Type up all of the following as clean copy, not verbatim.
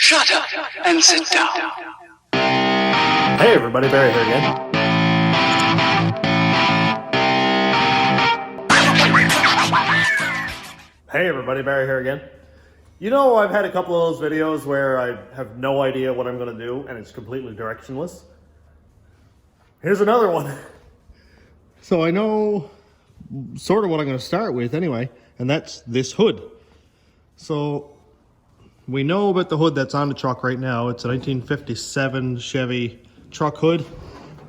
Shut up and sit down. Hey everybody, Barry here again. Hey everybody, Barry here again. You know, I've had a couple of those videos where I have no idea what I'm going to do and it's completely directionless. Here's another one. So I know sort of what I'm going to start with anyway, and that's this hood. So we know about the hood that's on the truck right now. It's a 1957 Chevy truck hood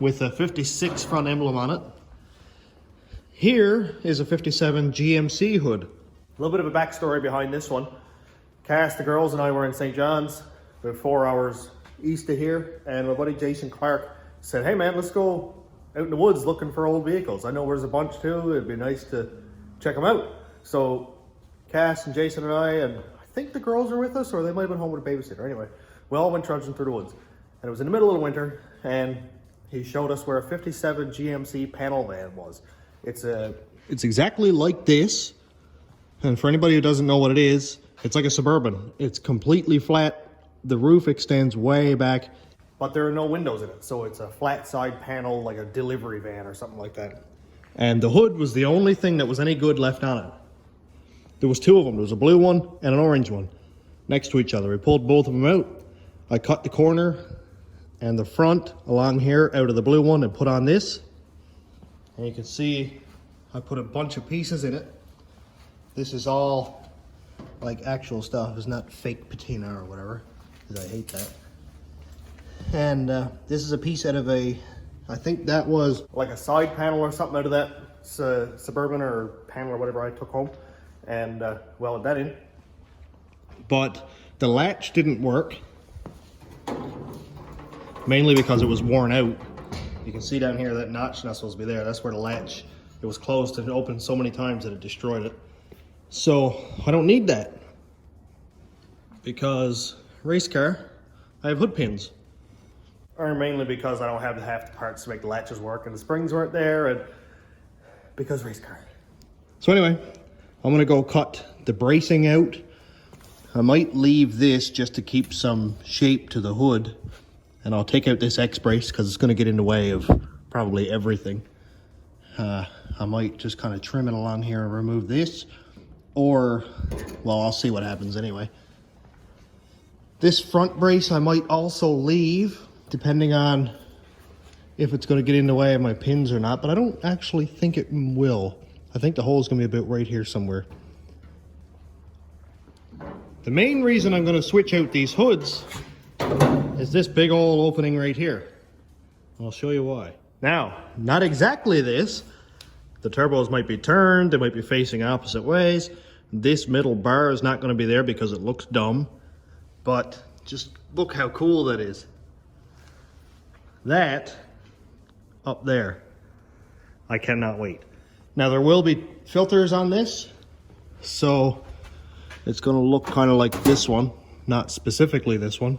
with a 56 front emblem on it. Here is a 57 GMC hood. A little bit of a backstory behind this one. Cass, the girls, and I were in St. John's, about 4 hours east of here, and my buddy Jason Clark said, hey man, let's go out in the woods looking for old vehicles. I know there's a bunch too, it'd be nice to check them out. So Cass and Jason and I think the girls were with us, or they might have been home with a babysitter. Anyway, we all went trudging through the woods. And it was in the middle of the winter, and he showed us where a 57 GMC panel van was. It's exactly like this. And for anybody who doesn't know what it is, it's like a Suburban. It's completely flat. The roof extends way back, but there are no windows in it. So it's a flat side panel, like a delivery van or something like that. And the hood was the only thing that was any good left on it. There was two of them. There was a blue one and an orange one next to each other. We pulled both of them out. I cut the corner and the front along here out of the blue one and put on this. And you can see I put a bunch of pieces in it. This is all like actual stuff. It's not fake patina or whatever, because I hate that. And this is a piece out of I think that was like a side panel or something out of that Suburban or panel or whatever I took home. And welded that in. But the latch didn't work, mainly because it was worn out. You can see down here that notch not supposed to be there. That's where the latch, it was closed and opened so many times that it destroyed it. So I don't need that, because race car, I have hood pins. Or mainly because I don't have half the parts to make the latches work, and the springs weren't there, and because race car. So anyway, I'm gonna go cut the bracing out. I might leave this just to keep some shape to the hood, and I'll take out this X brace because it's gonna get in the way of probably everything. I might just kind of trim it along here and remove this, or, well, I'll see what happens anyway. This front brace I might also leave, depending on if it's gonna get in the way of my pins or not, but I don't actually think it will. I think the hole is going to be about right here somewhere. The main reason I'm going to switch out these hoods is this big old opening right here. I'll show you why. Now, not exactly this. The turbos might be turned, they might be facing opposite ways. This middle bar is not going to be there because it looks dumb. But just look how cool that is. That up there. I cannot wait. Now there will be filters on this, so it's going to look kind of like this one, not specifically this one.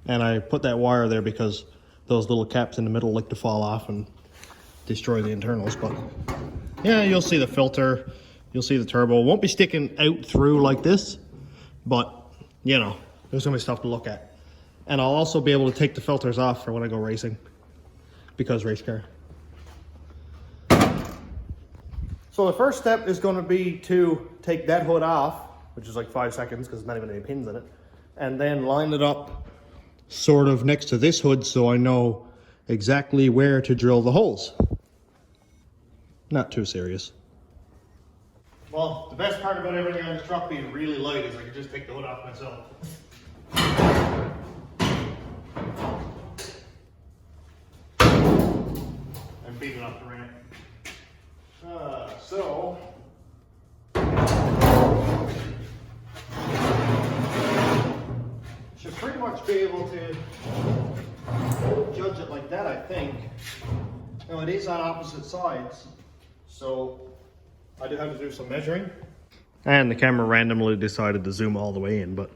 And I put that wire there because those little caps in the middle like to fall off and destroy the internals. But yeah, you'll see the filter, you'll see the turbo. It won't be sticking out through like this, but you know, there's going to be stuff to look at. And I'll also be able to take the filters off for when I go racing, because race car. So the first step is going to be to take that hood off, which is like 5 seconds because there's not even any pins in it, and then line it up sort of next to this hood so I know exactly where to drill the holes. Not too serious. Well, the best part about everything on this truck being really light is I can just take the hood off myself. And beat it off the ramp. So should pretty much be able to judge it like that, I think. Now it is on opposite sides, so I do have to do some measuring. And the camera randomly decided to zoom all the way in, but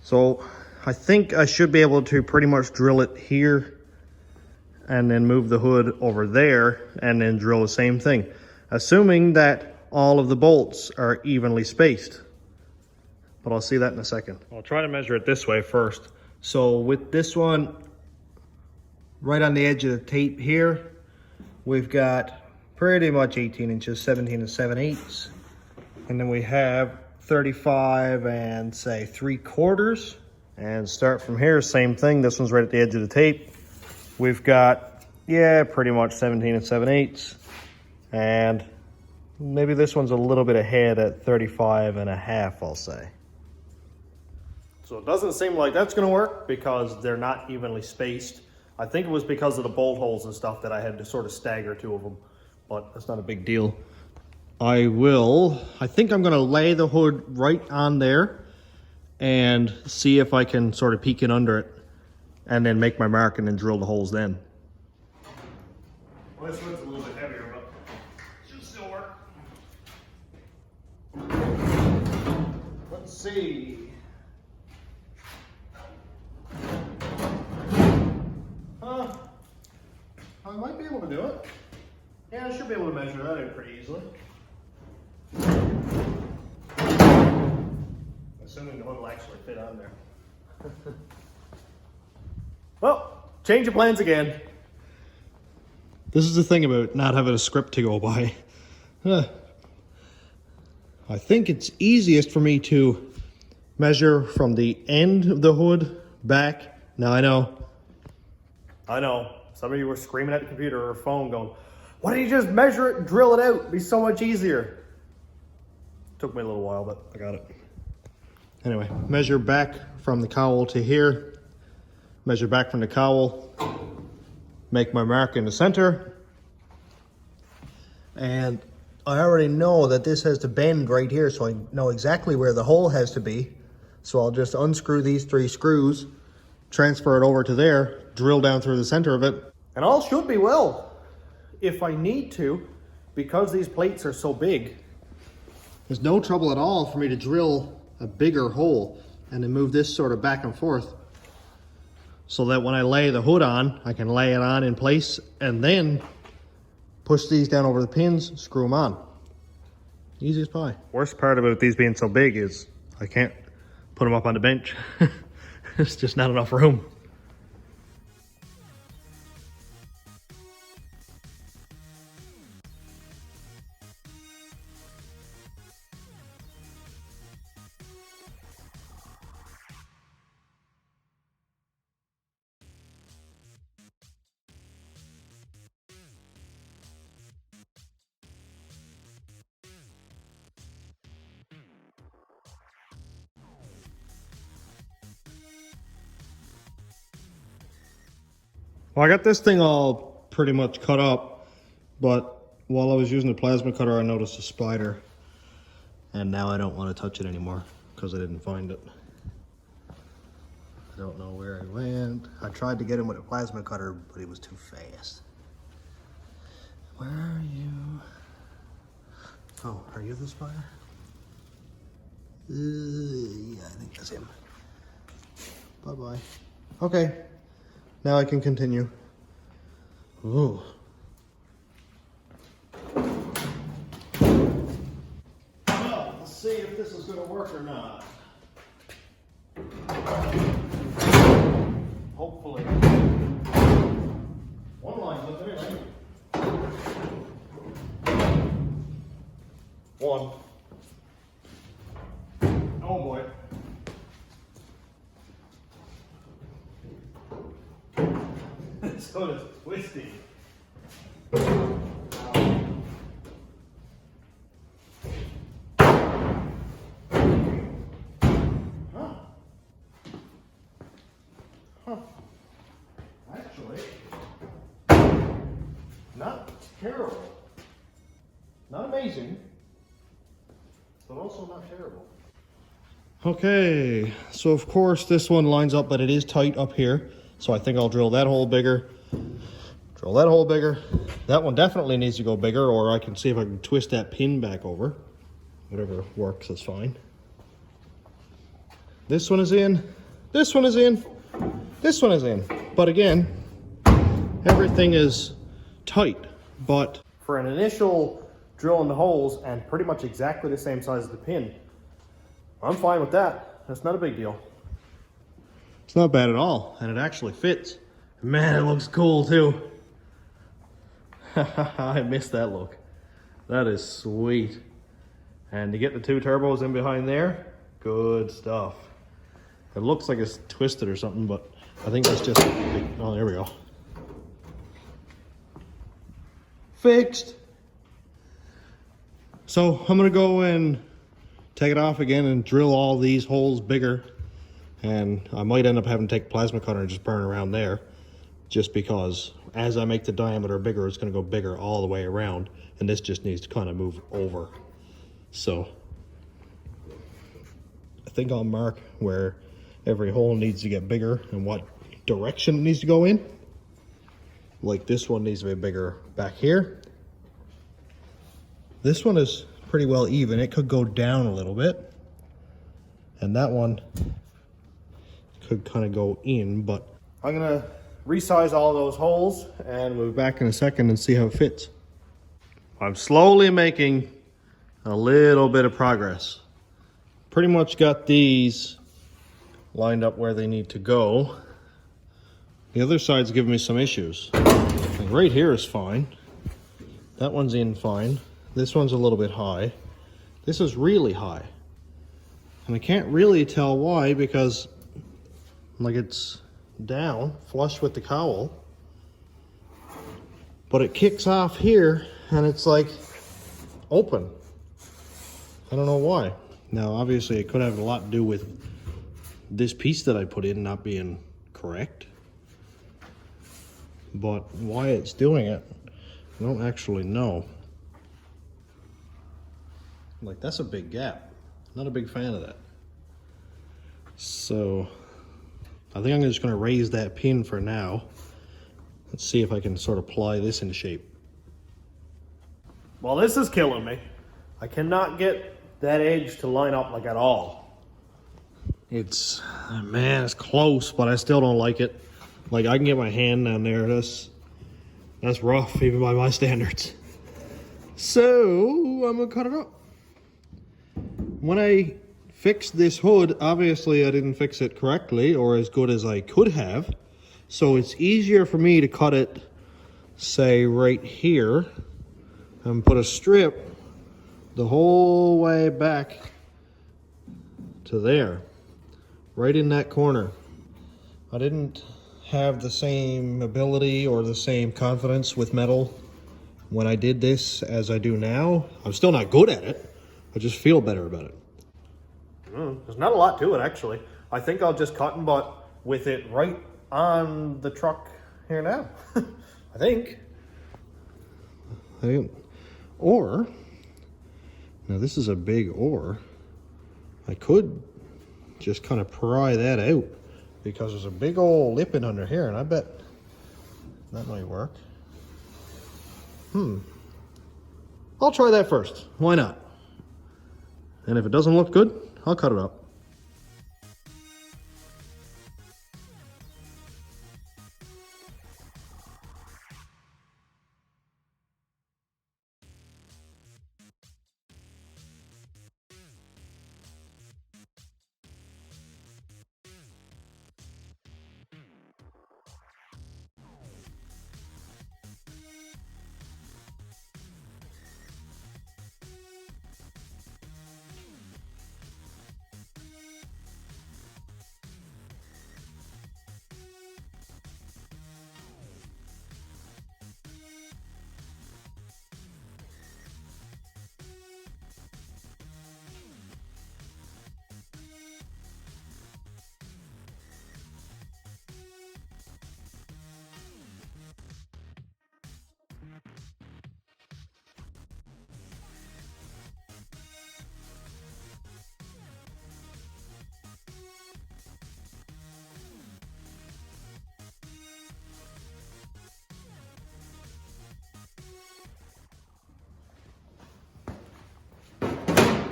so I think I should be able to pretty much drill it here and then move the hood over there and then drill the same thing, assuming that all of the bolts are evenly spaced. but I'll see that in a second. I'll try to measure it this way first. So with this one, right on the edge of the tape here, we've got pretty much 18 inches, 17 and 7/8. And then we have 35 and say 3/4. And start from here, same thing. This one's right at the edge of the tape. We've got, yeah, pretty much 17 and 7/8. And maybe this one's a little bit ahead at 35.5, I'll say. So it doesn't seem like that's gonna work because they're not evenly spaced. I think it was because of the bolt holes and stuff that I had to sort of stagger two of them, but that's not a big deal. I think I'm gonna lay the hood right on there and see if I can sort of peek in under it and then make my mark and then drill the holes then. Well, this one's a little bit heavier, but it should still work. Let's see. I might be able to do it. Yeah, I should be able to measure that out pretty easily. Assuming the hood will actually fit on there. Well, change of plans again. This is the thing about not having a script to go by. I think it's easiest for me to measure from the end of the hood back. Now I know. Some of you were screaming at the computer or phone going, why don't you just measure it and drill it out? It'd be so much easier. Took me a little while, but I got it. Anyway, measure back from the cowl to here. Measure back from the cowl. Make my mark in the center. And I already know that this has to bend right here, so I know exactly where the hole has to be. So I'll just unscrew these 3 screws, transfer it over to there, drill down through the center of it, and all should be well. If I need to, because these plates are so big, there's no trouble at all for me to drill a bigger hole and then move this sort of back and forth so that when I lay the hood on, I can lay it on in place and then push these down over the pins, screw them on. Easy as pie. Worst part about these being so big is I can't put them up on the bench. It's just not enough room. Well, I got this thing all pretty much cut up, but while I was using the plasma cutter, I noticed a spider. And now I don't want to touch it anymore because I didn't find it. I don't know where he went. I tried to get him with a plasma cutter, but he was too fast. Where are you? Oh, are you the spider? Yeah, I think that's him. Bye-bye. Okay. Now I can continue. Ooh. Well, let's see if this is going to work or not. Hopefully. One line looking in, One. Oh boy. So it's twisty. Actually, not terrible. Not amazing, but also not terrible. Okay, so of course this one lines up, but it is tight up here. So I think I'll drill that hole bigger. Drill that hole bigger. That one definitely needs to go bigger, or I can see if I can twist that pin back over. Whatever works is fine. This one is in. This one is in. This one is in. But again, everything is tight. But for an initial drill in the holes and pretty much exactly the same size as the pin, I'm fine with that. That's not a big deal. It's not bad at all, and it actually fits. Man, it looks cool too. I missed that look. That is sweet. And to get the 2 turbos in behind there, good stuff. It looks like it's twisted or something, but I think that's just, oh, there we go. Fixed. So I'm gonna go and take it off again and drill all these holes bigger. And I might end up having to take a plasma cutter and just burn around there, just because as I make the diameter bigger, it's gonna go bigger all the way around. And this just needs to kind of move over. So I think I'll mark where every hole needs to get bigger and what direction it needs to go in. Like this one needs to be bigger back here. This one is pretty well even. It could go down a little bit. And that one could kind of go in, but I'm gonna resize all those holes and we'll be back in a second and see how it fits. I'm slowly making a little bit of progress. Pretty much got these lined up where they need to go. The other side's giving me some issues. Like right here is fine. That one's in fine. This one's a little bit high. This is really high. And I can't really tell why, because like it's down, flush with the cowl. But it kicks off here and it's like open. I don't know why. Now obviously it could have a lot to do with this piece that I put in not being correct. But why it's doing it, I don't actually know. Like that's a big gap. Not a big fan of that. So I think I'm just gonna raise that pin for now. Let's see if I can sort of ply this into shape. Well, this is killing me. I cannot get that edge to line up like at all. It's, man, it's close, but I still don't like it. Like I can get my hand down there. That's rough even by my standards. So I'm gonna cut it up. When I fixed this hood, obviously I didn't fix it correctly or as good as I could have. So it's easier for me to cut it, say right here, and put a strip the whole way back to there, right in that corner. I didn't have the same ability or the same confidence with metal when I did this as I do now. I'm still not good at it. I just feel better about it. There's not a lot to it, actually. I think I'll just cut and butt with it right on the truck here now. I think. Or, now this is a big or, I could just kind of pry that out because there's a big old lip in under here and I bet that might work. I'll try that first. Why not? And if it doesn't look good, I'll cut it up.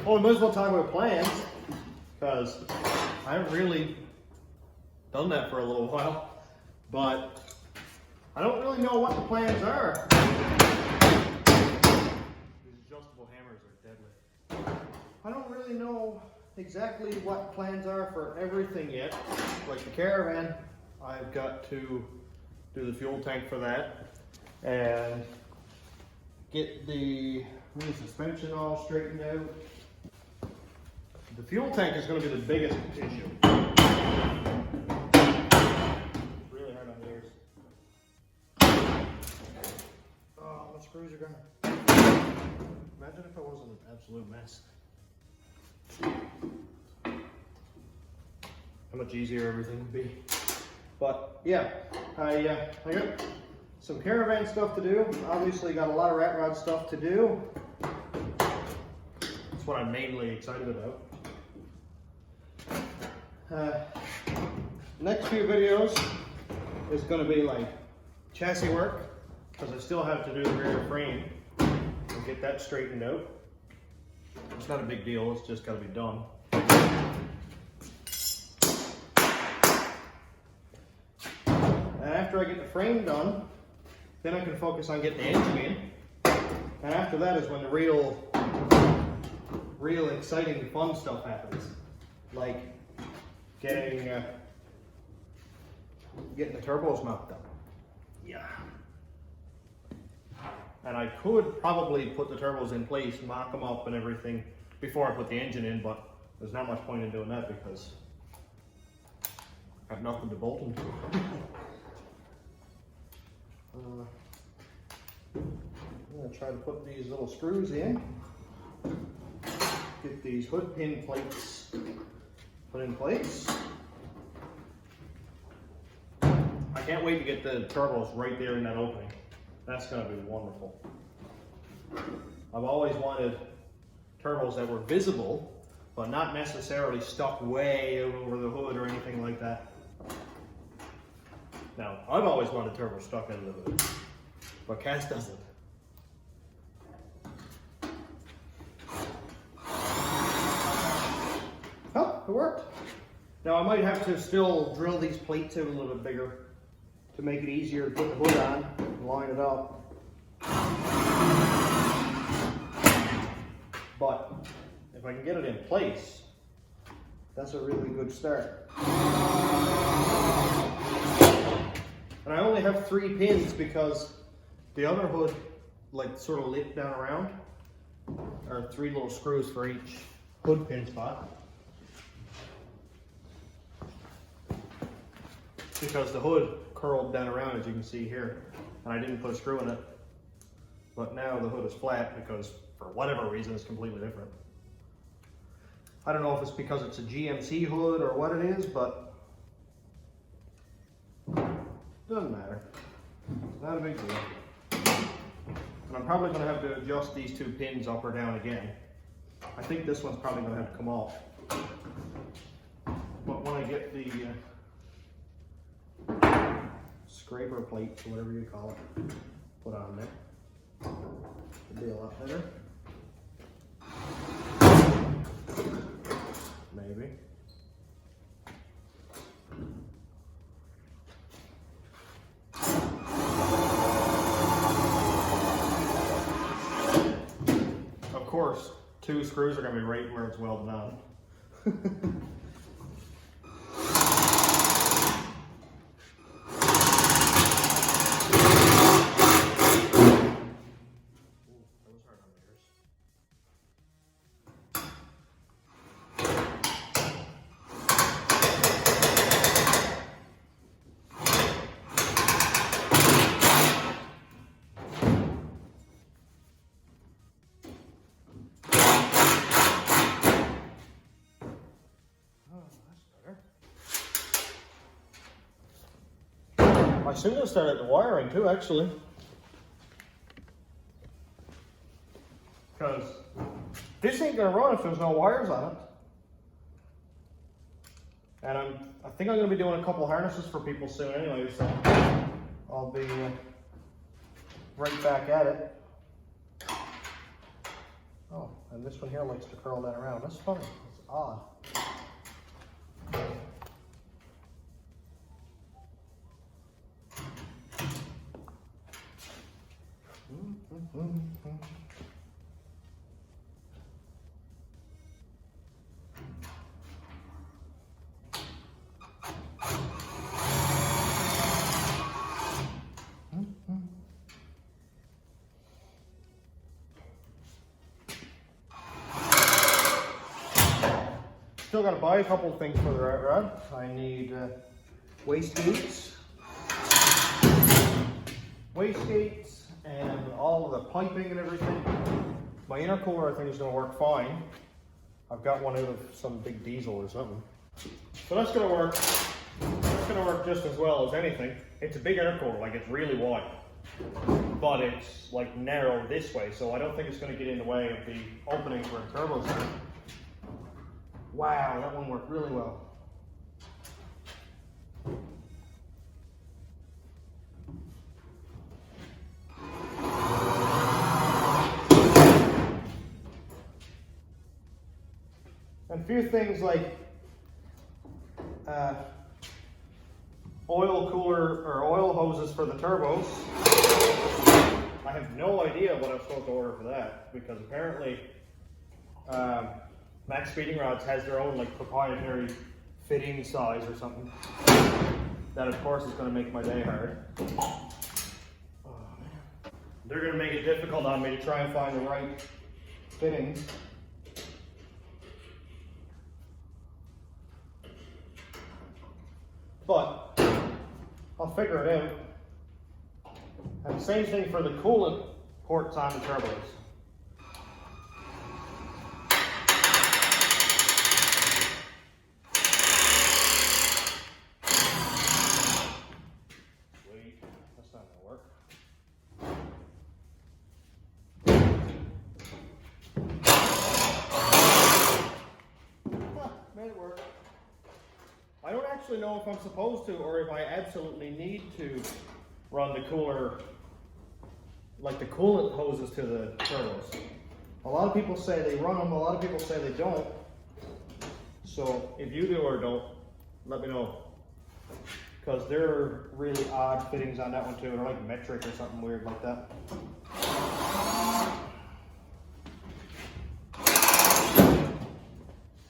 Well, we might as well talk about plans, because I haven't really done that for a little while, but I don't really know what the plans are. These adjustable hammers are deadly. I don't really know exactly what plans are for everything yet. Like the caravan, I've got to do the fuel tank for that and get the rear suspension all straightened out. The fuel tank is going to be the biggest issue. It's really hard on the ears. Oh, my screws are gone. Imagine if it wasn't an absolute mess. How much easier everything would be. But yeah, I got some caravan stuff to do. Obviously got a lot of rat rod stuff to do. That's what I'm mainly excited about. Next few videos is going to be like chassis work, because I still have to do the rear frame and get that straightened out. It's not a big deal, it's just got to be done. And after I get the frame done, then I can focus on getting the engine in. And after that is when the real exciting, fun stuff happens. Like getting the turbos mounted up. Yeah. And I could probably put the turbos in place, mock them up and everything before I put the engine in, but there's not much point in doing that because I have nothing to bolt them to. I'm going to try to put these little screws in. Get these hood pin plates put in place. I can't wait to get the turbos right there in that opening. That's going to be wonderful. I've always wanted turbos that were visible, but not necessarily stuck way out over the hood or anything like that. Now, I've always wanted turbos stuck into the hood, but Cass doesn't. Oh, it worked. Now I might have to still drill these plates out a little bit bigger to make it easier to put the hood on and line it up. But if I can get it in place, that's a really good start. And I only have 3 pins because the other hood, like sort of lit down around, are 3 little screws for each hood pin spot. Because the hood curled down around, as you can see here, and I didn't put a screw in it. But now the hood is flat because for whatever reason it's completely different. I don't know if it's because it's a GMC hood or what it is, but doesn't matter. It's not a big deal. And I'm probably going to have to adjust these 2 pins up or down again. I think this one's probably going to have to come off. But when I get the scraper plates, or whatever you call it, put on there, it'll be a lot better. Maybe. Of course, 2 screws are going to be right where it's welded on. I soon gonna start at the wiring too, actually, because this ain't gonna run if there's no wires on it. And I think I'm gonna be doing a couple harnesses for people soon anyway, so I'll be right back at it. Oh, and this one here likes to curl that around. That's funny. It's odd. Still got to buy a couple of things for the rat rod. I need waste gates, and all of the piping and everything. My intercooler I think is going to work fine. I've got one out of some big diesel or something. So that's going to work. That's going to work just as well as anything. It's a big intercooler, like it's really wide, but it's like narrow this way, so I don't think it's going to get in the way of the opening for a turbo set. Wow, that one worked really well. And a few things like oil cooler or oil hoses for the turbos. I have no idea what I'm supposed to order for that, because apparently Max Speeding Rods has their own like proprietary fitting size or something. That of course is going to make my day hard. Oh, man. They're going to make it difficult on me to try and find the right fittings. But I'll figure it out. And the same thing for the coolant ports on the turbos. Wait, that's not gonna work. Made it work. I don't actually know if I'm supposed to or if I absolutely need to run the cooler, like the coolant hoses to the turbos. A lot of people say they run them, a lot of people say they don't. So if you do or don't, let me know. Because there are really odd fittings on that one too. They're like metric or something weird like that.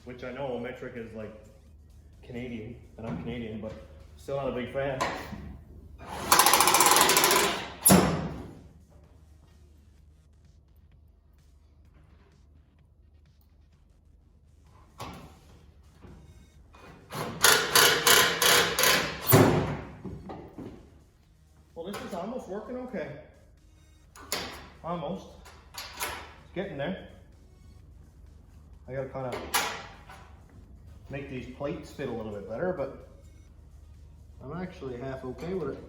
Which I know metric is like Canadian, and I'm Canadian, but still not a big fan. Well, this is almost working okay. Almost. It's getting there. I gotta kind of make these plates fit a little bit better, but I'm actually half okay with it.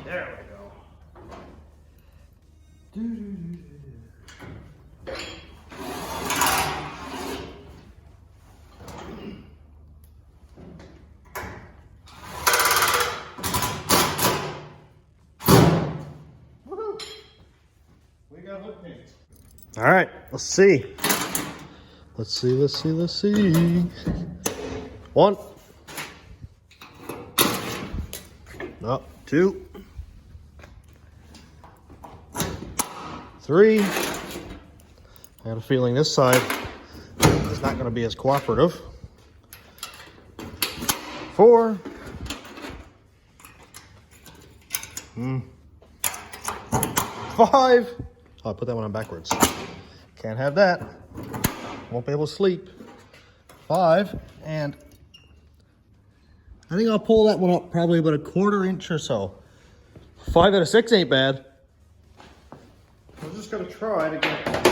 There we go. All right, let's see. Let's see. 1. No, 2. 3. I got a feeling this side is not going to be as cooperative. 4. 5. Oh, I put that one on backwards. Can't have that. Won't be able to sleep. 5, and I think I'll pull that one up probably about a 1/4 inch or so. 5 out of 6 ain't bad. I'm just gonna try to get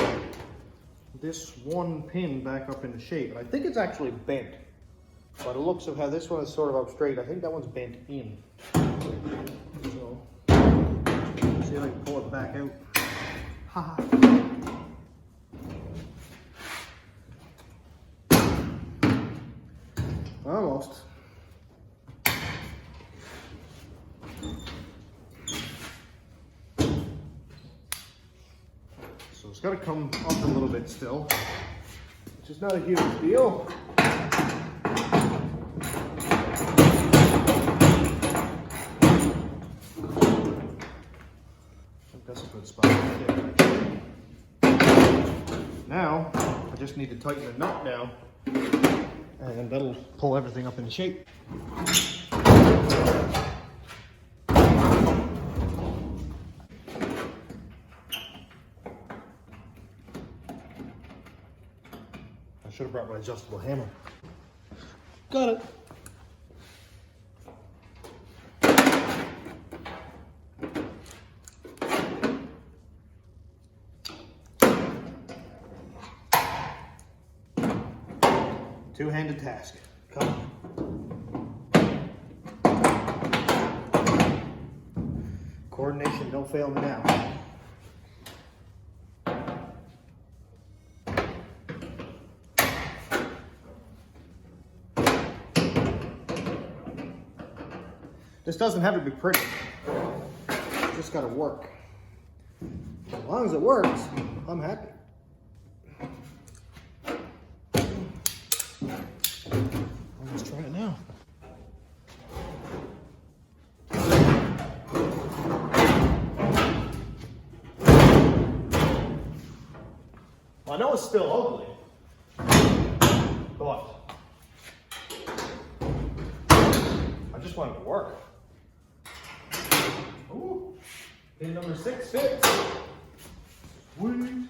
this one pin back up into shape. And I think it's actually bent. By the looks of how this one is sort of up straight, I think that one's bent in. So, see if I can pull it back out. Haha. Almost. So it's got to come up a little bit still, which is not a huge deal. That's a good spot right there. Now, I just need to tighten the nut down, and that'll pull everything up into shape. should have brought my adjustable hammer. Got it. Two-handed task. Come on. Coordination, don't fail me now. This doesn't have to be pretty. It's just gotta work. As long as it works, I'm happy. Let's try it now. I know it's still ugly, but I just want it to work. Ooh, pin number 6 fits. Sweet.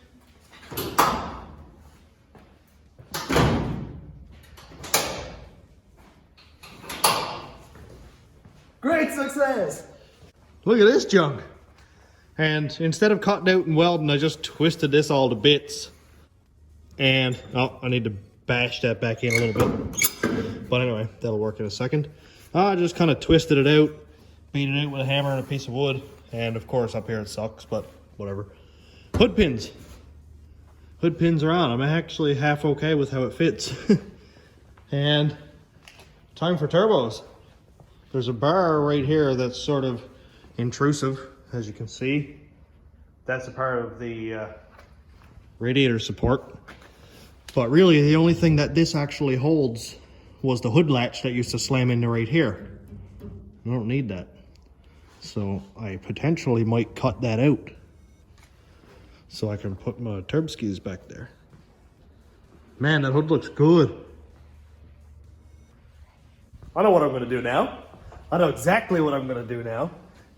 Great success! Look at this junk. And instead of cutting out and welding, I just twisted this all to bits. And, oh, I need to bash that back in a little bit. But anyway, that'll work in a second. I just kind of twisted it out, beat it out with a hammer and a piece of wood. And of course up here it sucks, but whatever. Hood pins. Hood pins are on. I'm actually half okay with how it fits. And time for turbos. There's a bar right here that's sort of intrusive, as you can see. That's a part of the radiator support. But really, the only thing that this actually holds was the hood latch that used to slam into right here. I don't need that. So I potentially might cut that out so I can put my turb skis back there. Man, that hood looks good. I know what I'm gonna do now. I know exactly what I'm gonna do now,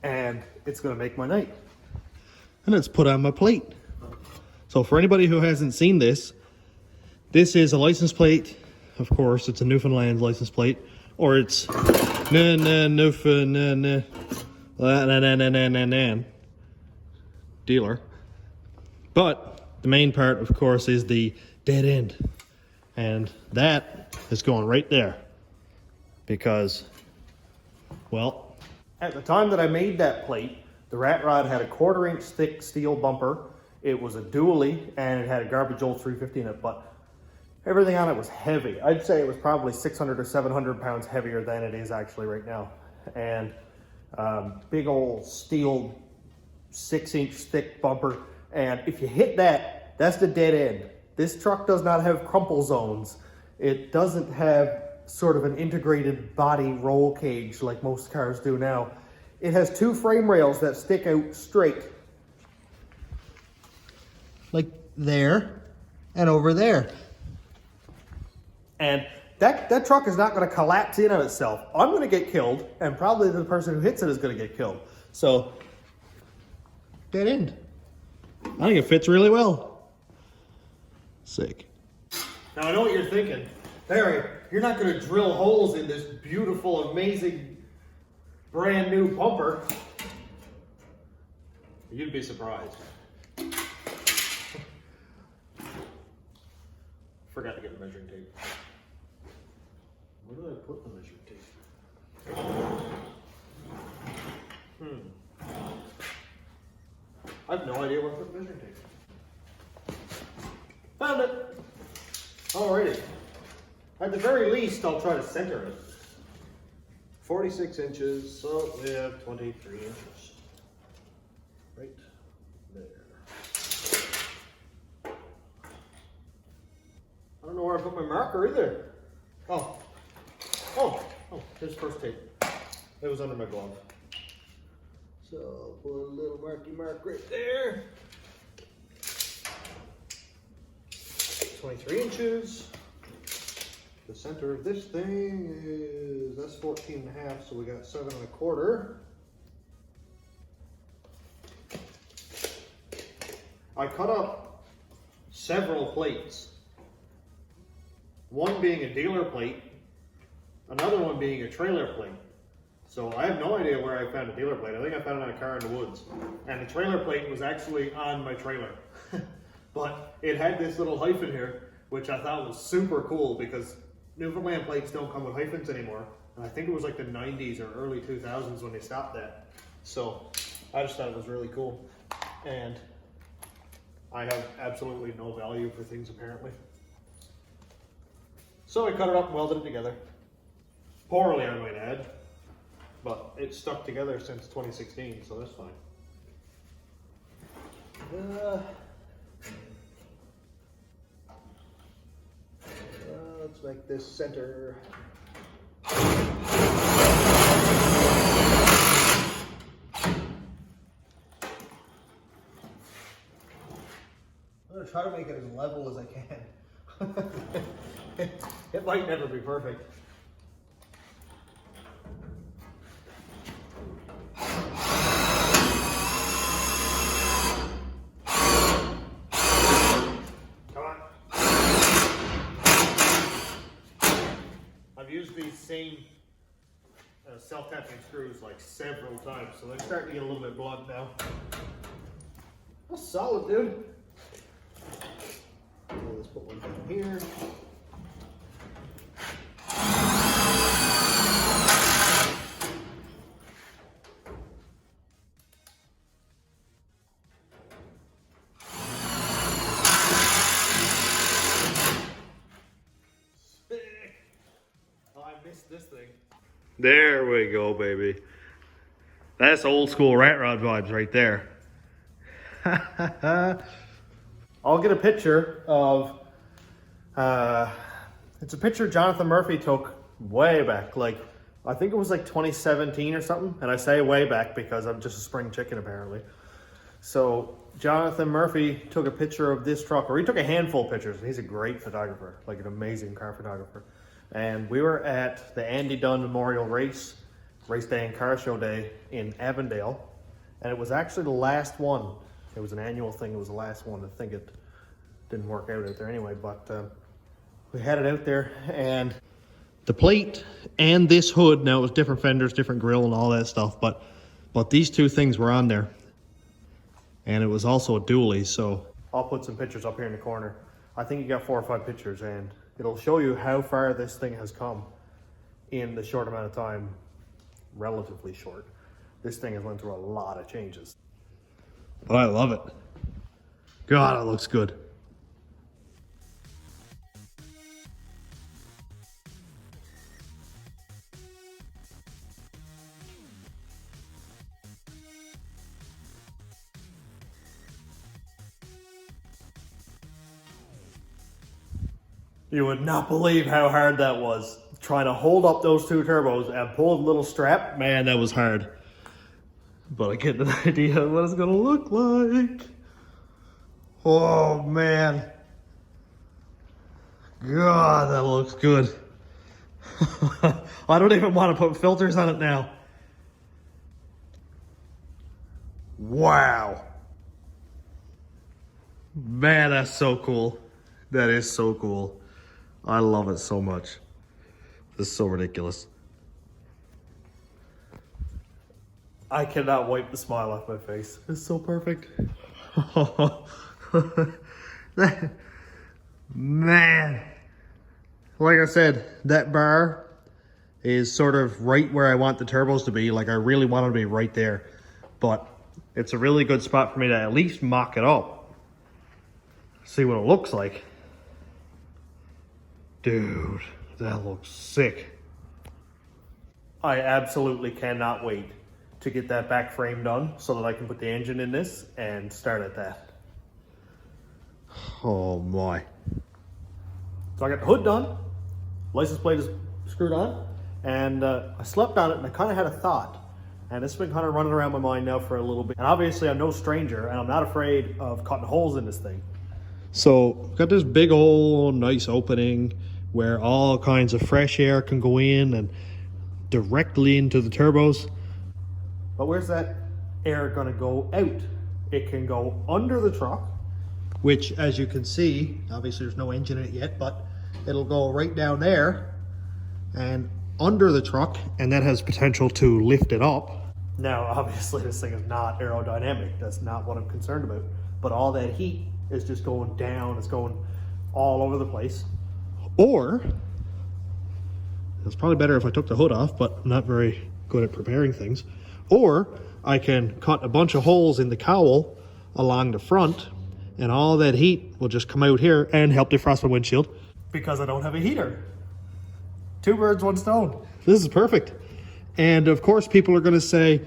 and it's gonna make my night. And it's put on my plate. So for anybody who hasn't seen this, this is a license plate. Of course, it's a Newfoundland license plate, or it's Newfoundland dealer. But the main part, of course, is the dead end, and that is going right there because, well, at the time that I made that plate, the rat rod had a 1/4 inch thick steel bumper. It was a dually, and it had a garbage old 350 in it, but everything on it was heavy. I'd say it was probably 600 or 700 pounds heavier than it is actually right now. And big old steel 6-inch thick bumper. And if you hit that, that's the dead end. This truck does not have crumple zones. It doesn't have sort of an integrated body roll cage like most cars do now. It has 2 frame rails that stick out straight. Like there and over there. And that truck is not going to collapse in on itself. I'm going to get killed, and probably the person who hits it is going to get killed. So, dead end. I think it fits really well. Sick. Now I know what you're thinking. Barry, you're not going to drill holes in this beautiful, amazing, brand new bumper. You'd be surprised. Forgot to get the measuring tape. Where did I put the measuring tape? I have no idea where I put the measuring tape. Found it! Alrighty. At the very least, I'll try to center it. 46 inches, so we have 23 inches. Right there. I don't know where I put my marker either. Oh, here's first tape. It was under my glove. So I'll put a little marky mark right there. 23 inches. The center of this thing is, that's 14.5, so we got 7.25. I cut up several plates one being a dealer plate, another one being a trailer plate. So I have no idea where I found a dealer plate. I think I found it on a car in the woods. And the trailer plate was actually on my trailer. But it had this little hyphen here, which I thought was super cool because Newfoundland plates don't come with hyphens anymore. And I think it was like the 90s or early 2000s when they stopped that. So I just thought it was really cool. And I have absolutely no value for things apparently. So I cut it up and welded it together. Poorly, I might add. But it's stuck together since 2016, so that's fine. Let's make this center. I'm gonna try to make it as level as I can. It might never be perfect. I've used these same self-tapping screws like several times, so they're starting to get a little bit blunt now. That's solid, dude. Okay, let's put one down here. This thing. There we go, baby. That's old school rat rod vibes right there. I'll get a picture of, it's a picture Jonathan Murphy took way back, like, I think it was like 2017 or something. And I say way back because I'm just a spring chicken apparently. So Jonathan Murphy took a picture of this truck, or he took a handful of pictures. He's a great photographer, like an amazing car photographer. And we were at the Andy Dunn Memorial Race Day and Car Show Day in Avondale. And it was actually the last one. It was an annual thing. It was the last one. I think it didn't work out there anyway, but we had it out there. And the plate and this hood, now it was different fenders, different grill and all that stuff, but these two things were on there. And it was also a dually, so I'll put some pictures up here in the corner. I think you got 4 or 5 pictures, and it'll show you how far this thing has come in the short amount of time, relatively short. This thing has went through a lot of changes. But I love it. God, it looks good. You would not believe how hard that was. Trying to hold up those 2 turbos and pull the little strap, man, that was hard. But I get an idea of what it's gonna look like. Oh man. God, that looks good. I don't even want to put filters on it now. Wow. Man, that's so cool. That is so cool. I love it so much. This is so ridiculous. I cannot wipe the smile off my face. It's so perfect. Man. Like I said, that bar is sort of right where I want the turbos to be. Like I really want it to be right there. But it's a really good spot for me to at least mock it up. See what it looks like. Dude, that looks sick. I absolutely cannot wait to get that back frame done so that I can put the engine in this and start at that. Oh my. So I got the hood done, license plate is screwed on, and I slept on it and I kind of had a thought. And it's been kind of running around my mind now for a little bit. And obviously I'm no stranger and I'm not afraid of cutting holes in this thing. So I've got this big old nice opening where all kinds of fresh air can go in and directly into the turbos. But where's that air gonna go out? It can go under the truck, which as you can see, obviously there's no engine in it yet, but it'll go right down there and under the truck, and that has potential to lift it up. Now, obviously this thing is not aerodynamic. That's not what I'm concerned about. But all that heat is just going down. It's going all over the place. Or, it's probably better if I took the hood off, but I'm not very good at preparing things. Or I can cut a bunch of holes in the cowl along the front, and all that heat will just come out here and help defrost my windshield because I don't have a heater. 2 birds, 1 stone. This is perfect. And of course people are going to say,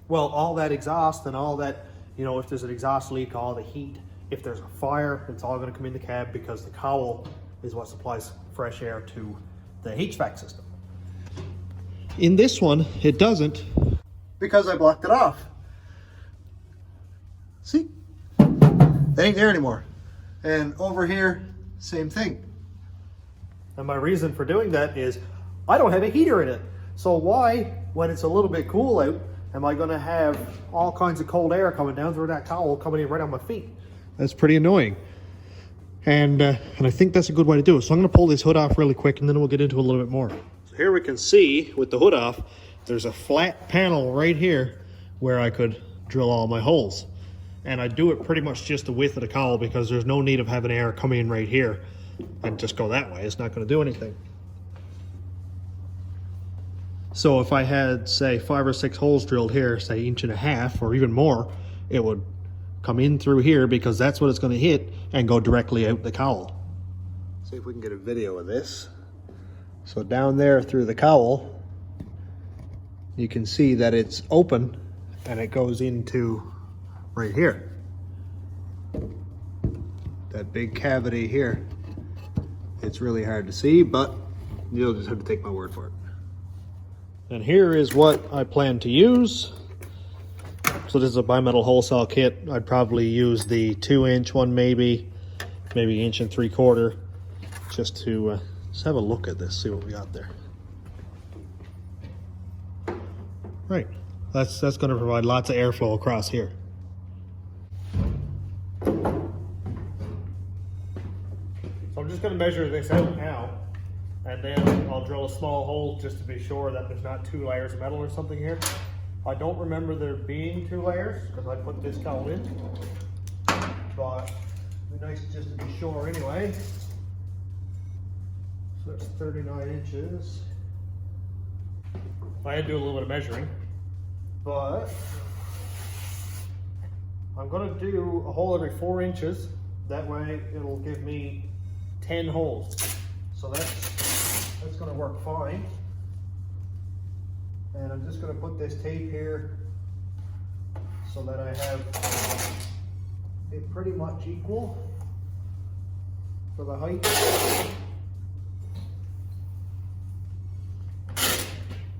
well, all that exhaust and all that, you know, if there's an exhaust leak, all the heat, if there's a fire, it's all going to come in the cab because the cowl is what supplies fresh air to the HVAC system. In this one, it doesn't because I blocked it off. See? They ain't there anymore. And over here, same thing. And my reason for doing that is I don't have a heater in it. So why, when it's a little bit cool out, am I going to have all kinds of cold air coming down through that cowl coming in right on my feet? That's pretty annoying. And I think that's a good way to do it. So I'm going to pull this hood off really quick and then we'll get into a little bit more. So here we can see with the hood off, there's a flat panel right here where I could drill all my holes. And I do it pretty much just the width of the cowl because there's no need of having air come in right here and just go that way. It's not going to do anything. So if I had, say, 5 or 6 holes drilled here, say 1.5 inches or even more, it would come in through here because that's what it's going to hit and go directly out the cowl. See if we can get a video of this. So down there through the cowl, you can see that it's open and it goes into right here. That big cavity here. It's really hard to see, but you'll just have to take my word for it. And here is what I plan to use. So this is a bimetal hole saw kit. I'd probably use the 2-inch one, maybe 1 3/4, just to just have a look at this, see what we got there. Right, that's going to provide lots of airflow across here. So I'm just going to measure this out now, and then I'll drill a small hole just to be sure that there's not 2 layers of metal or something here. I don't remember there being 2 layers because I put this cowl in, but it'd be nice just to be sure anyway. So that's 39 inches. I had to do a little bit of measuring, but I'm going to do a hole every 4 inches. That way it'll give me 10 holes. So that's going to work fine. And I'm just going to put this tape here so that I have it pretty much equal for the height.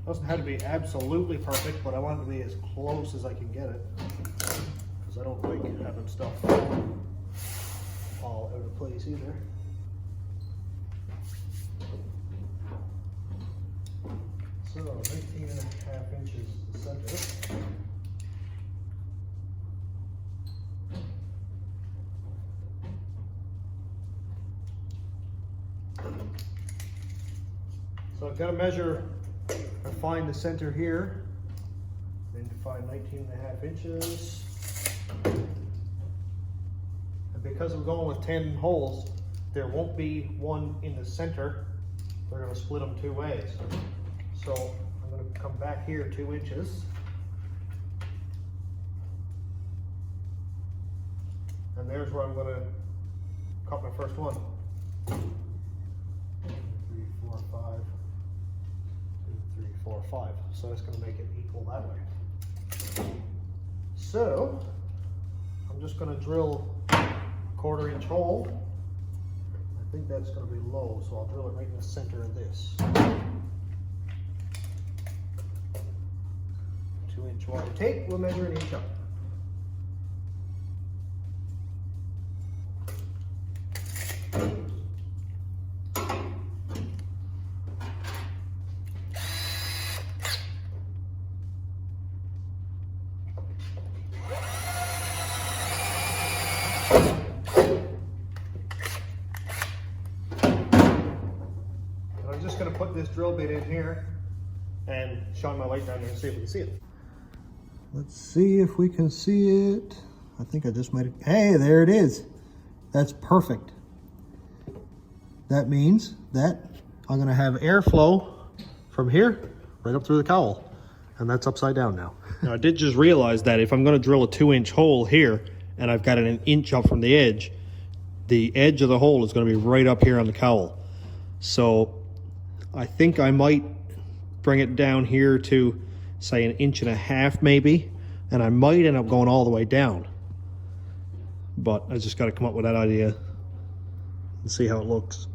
Doesn't have to be absolutely perfect, but I want it to be as close as I can get it because I don't like having stuff all out of place either. So 19.5 inches is the center. So I've got to measure and find the center here. Then to find 19.5 inches. And because I'm going with 10 holes, there won't be one in the center. They're going to split them 2 ways. So I'm going to come back here 2 inches. And there's where I'm going to cut my first one. 3, 4, 5. 2, 3, 4, 5. So it's going to make it equal that way. So I'm just going to drill a 1/4 inch hole. I think that's going to be low, so I'll drill it right in the center of this. 2-inch wire tape, we'll measure an inch up. just going to put this drill bit in here and shine my light down there and see if we can see it. Let's see if we can see it. I think I just might have, hey, there it is. That's perfect. That means that I'm going to have airflow from here right up through the cowl. And that's upside down now. Now I did just realize that if I'm going to drill a 2-inch hole here and I've got it an inch up from the edge of the hole is going to be right up here on the cowl. So I think I might bring it down here to say 1.5 inches maybe, and I might end up going all the way down. But I just got to come up with that idea and see how it looks.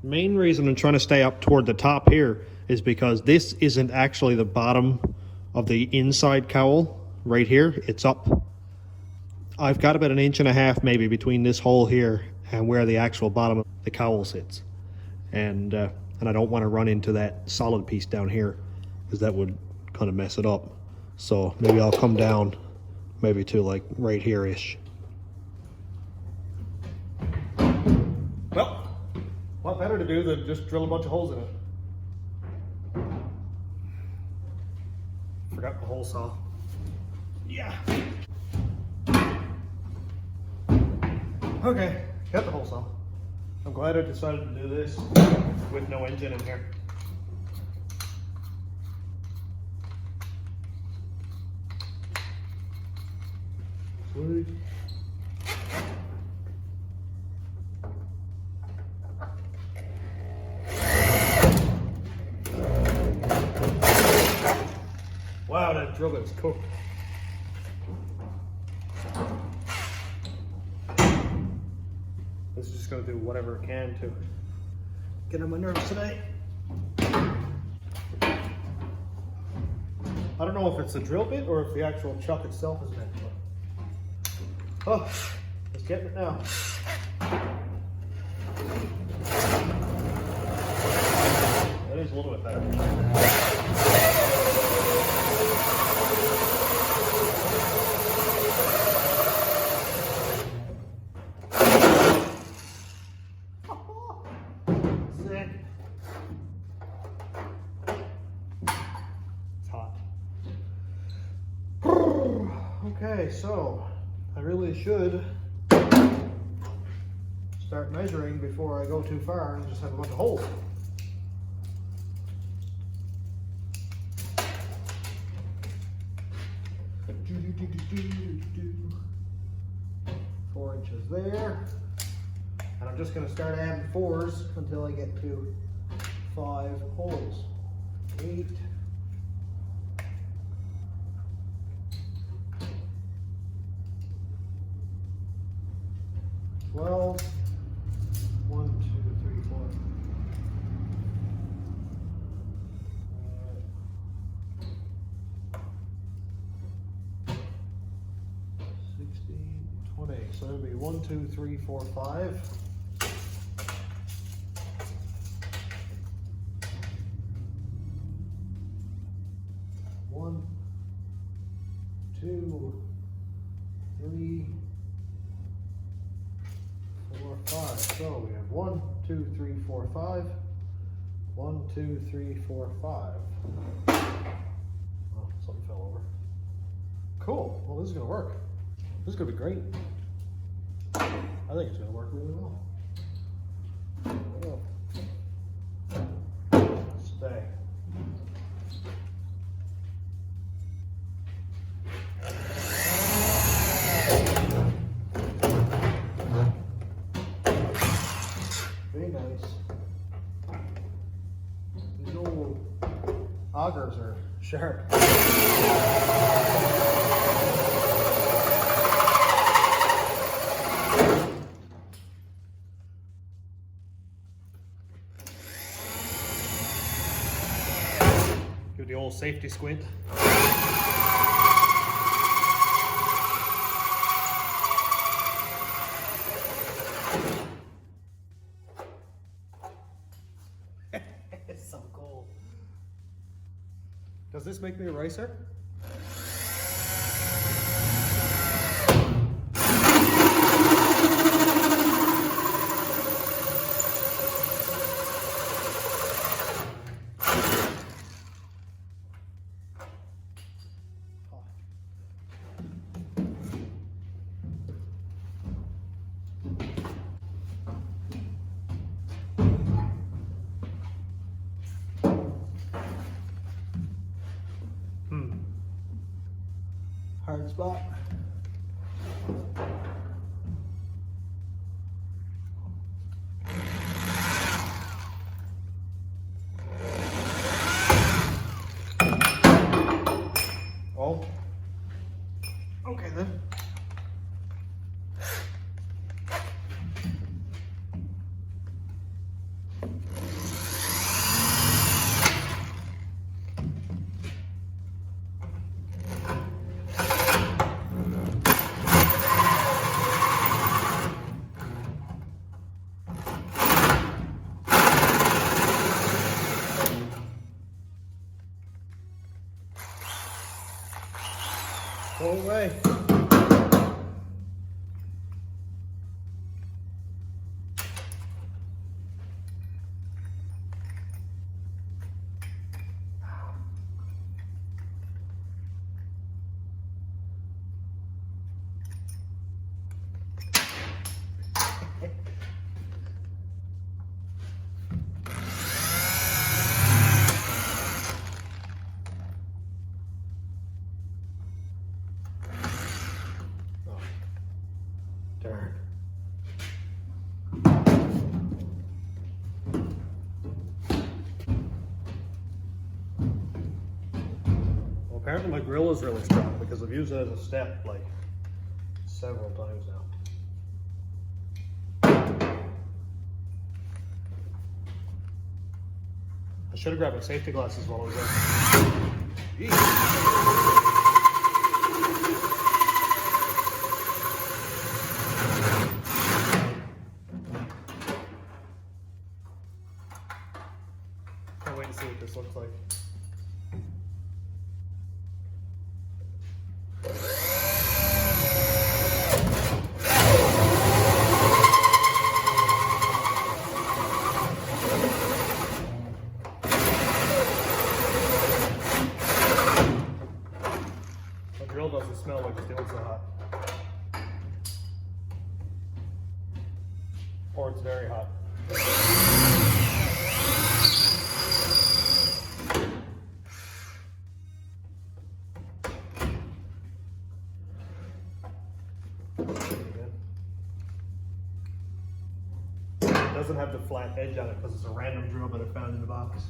Main reason I'm trying to stay up toward the top here is because this isn't actually the bottom of the inside cowl right here. It's up. I've got about 1.5 inches maybe between this hole here and where the actual bottom of the cowl sits. And I don't want to run into that solid piece down here because that would kind of mess it up. So maybe I'll come down maybe to like right here-ish. Well, what better to do than just drill a bunch of holes in it. Forgot the hole saw. Yeah. Okay, got the hole saw. I'm glad I decided to do this with no engine in here. Sweet. Wow, that drill bit's cooked. This is just going to do whatever it can to get on my nerves today. I don't know if it's the drill bit or if the actual chuck itself is meant to. Oh, it's getting it now. That is a little bit better. Okay, so I really should start measuring before I go too far and just have a bunch of holes. Four inches there. And I'm just going to start adding 4s until I get to 5 holes. 8. 12, 1, 2, 3, 4. 16, 20. So it'll be 1, 2, 3, 4, 5. One, 2, 3, 4, 5. So we have 1, 2, 3, 4, 5. 1, 2, 3, 4, 5. Oh, something fell over. Cool. Well, this is going to work. This is going to be great. I think it's going to work really well. Stay. Very nice. These old augers are sharp. Give the old safety squint. It's so cool. Does this make me a racer? Hard spot. Oh. Okay then. Go away. Darn. Well, apparently my grill is really strong because I've used it as a step like several times now. I should have grabbed my safety glasses while I was there. Jeez. Can't wait to see what this looks like. The grill doesn't smell like it's doing so hot. Or it's very hot. It doesn't have the flat edge on it because it's a random drill that I found in the box.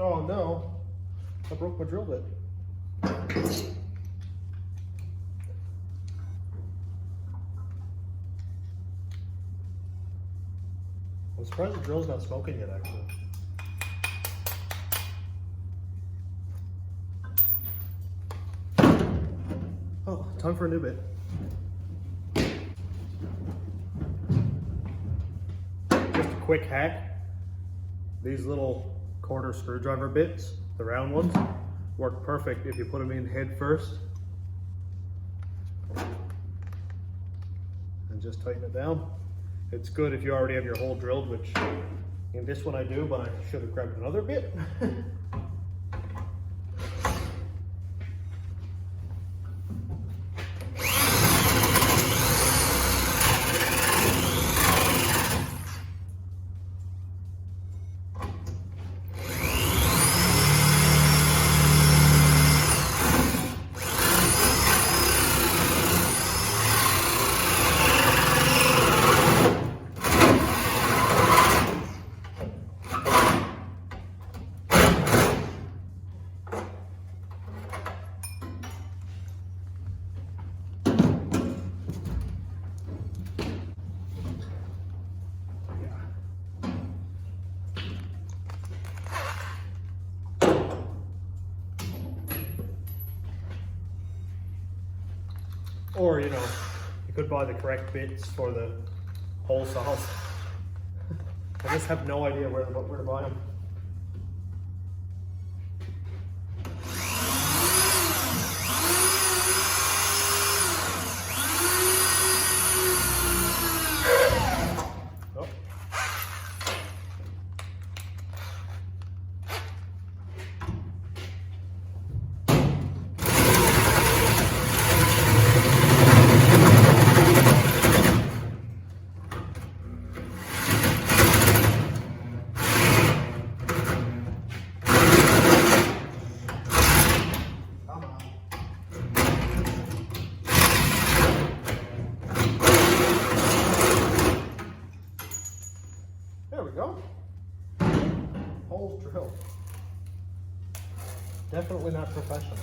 Oh no, I broke my drill bit. I'm surprised the drill's not smoking yet, actually. Oh, time for a new bit. Just a quick hack. These little quarter screwdriver bits, the round ones, work perfect if you put them in head first. And just tighten it down. It's good if you already have your hole drilled, which in this one I do, but I should have grabbed another bit. Or, you know, you could buy the correct bits for the hole saws. I just have no idea where to buy them. Definitely not professional.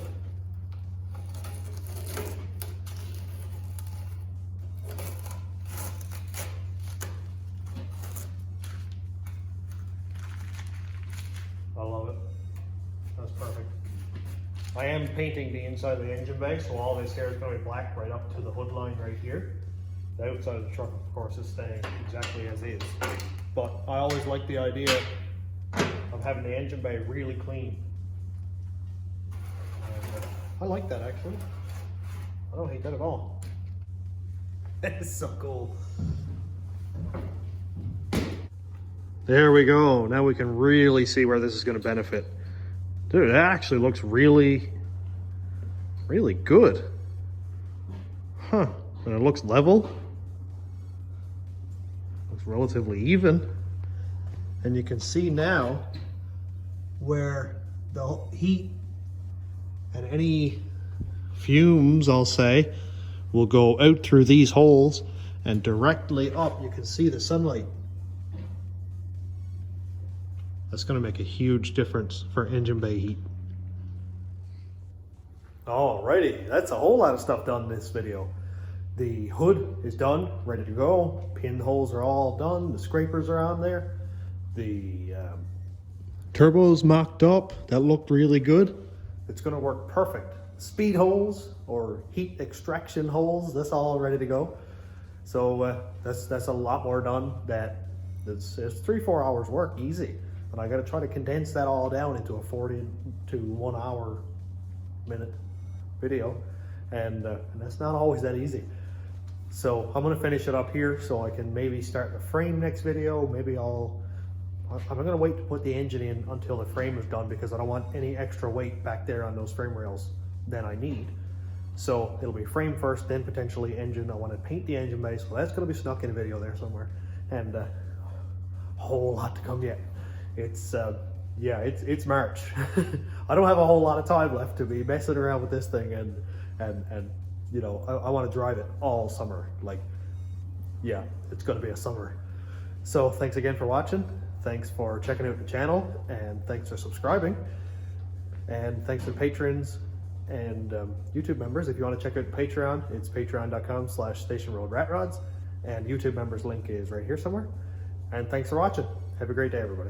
I love it. That's perfect. I am painting the inside of the engine bay, so all this here is going to be black right up to the hood line right here. The outside of the truck, of course, is staying exactly as is. But I always like the idea of having the engine bay really clean. And, I like that actually. I don't hate that at all. It's so cool. There we go. Now we can really see where this is going to benefit. Dude, it actually looks really, really good. Huh. And it looks level. Looks relatively even. And you can see now where the heat and any fumes, I'll say, will go out through these holes and directly up. You can see the sunlight. That's going to make a huge difference for engine bay heat. Alrighty, that's a whole lot of stuff done in this video. The hood is done, ready to go. Pinholes are all done. The scrapers are on there. The turbos mocked up. That looked really good. It's going to work perfect. Speed holes or heat extraction holes, that's all ready to go. So that's a lot more done. It's 3-4 hours work, easy. And I got to try to condense that all down into a 40 to 1 hour minute video, and that's not always that easy. So I'm going to finish it up here so I can maybe start the frame next video. Maybe I'm going to wait to put the engine in until the frame is done, because I don't want any extra weight back there on those frame rails than I need. So it'll be frame first, then potentially engine. I want to paint the engine base, so that's going to be snuck in a video there somewhere, and a whole lot to come yet. It's yeah, it's March. I don't have a whole lot of time left to be messing around with this thing, and you know, I want to drive it all summer. Like, yeah, it's going to be a summer. So thanks again for watching. Thanks for checking out the channel, and thanks for subscribing, and thanks to patrons and YouTube members. If you want to check out Patreon, it's patreon.com/stationroadratrods, and YouTube members link is right here somewhere. And thanks for watching. Have a great day, everybody.